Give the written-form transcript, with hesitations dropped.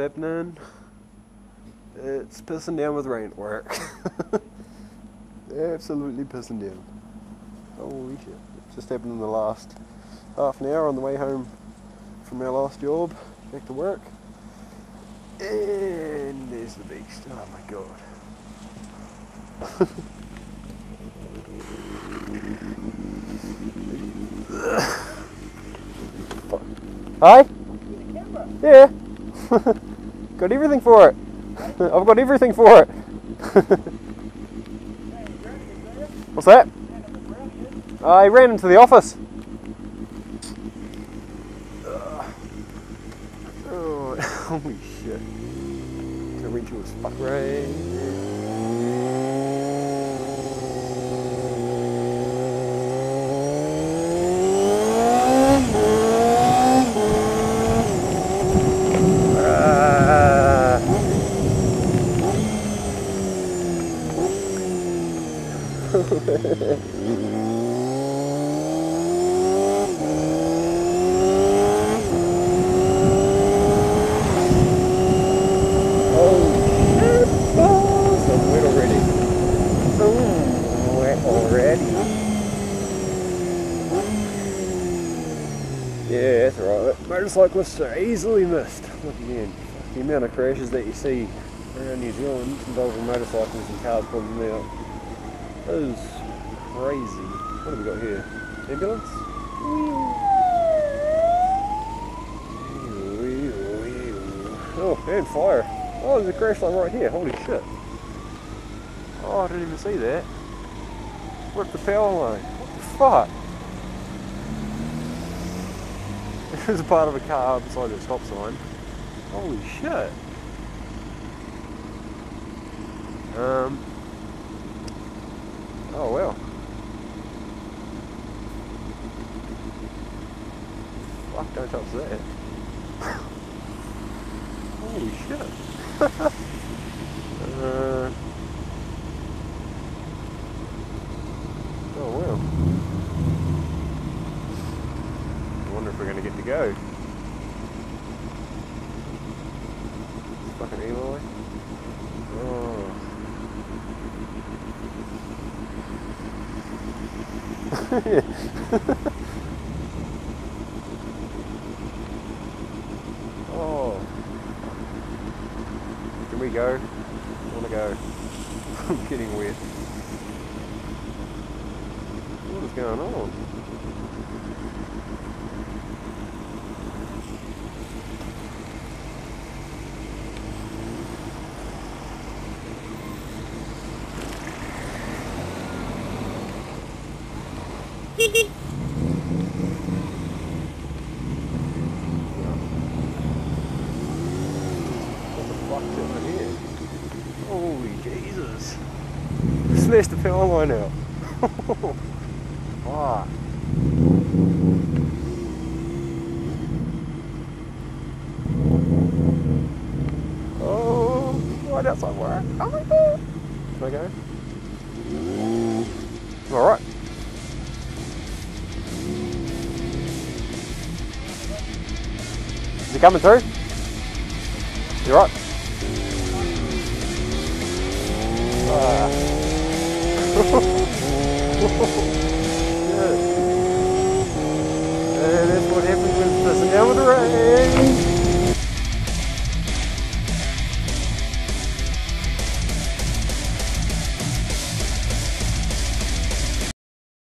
happening. It's pissing down with rain at work. Absolutely pissing down. Holy shit. It just happened in the last half an hour on the way home from our last job, back to work. And there's the beast. Oh my god. Hi? Yeah. Got everything for it. I've got everything for it. What's that? I ran into the office. Oh, holy shit. Torrential as fuck rain. Yeah, that's right. Motorcyclists are easily missed. Look again, the amount of crashes that you see around New Zealand involving motorcycles and cars pulling them out is crazy. What have we got here? Ambulance? Oh, and fire. Oh, there's a crash line right here. Holy shit. Oh, I didn't even see that. Ripped the power line. What the fuck? There's a part of a car beside the stop sign. Holy shit. Oh well. Fuck, don't touch that. Holy shit. Oh well. I wonder if we're going to get to go. Fucking Eli. Oh. Oh. Can we go? I want to go. I'm getting wet. What is going on? What the fuck's over here? Holy Jesus. Smashed the power line out. Fuck. Oh, right outside work. Oh my god. Can I go? Alright. Is he coming through? You right? And that's what happens when it's pissing down with the rain.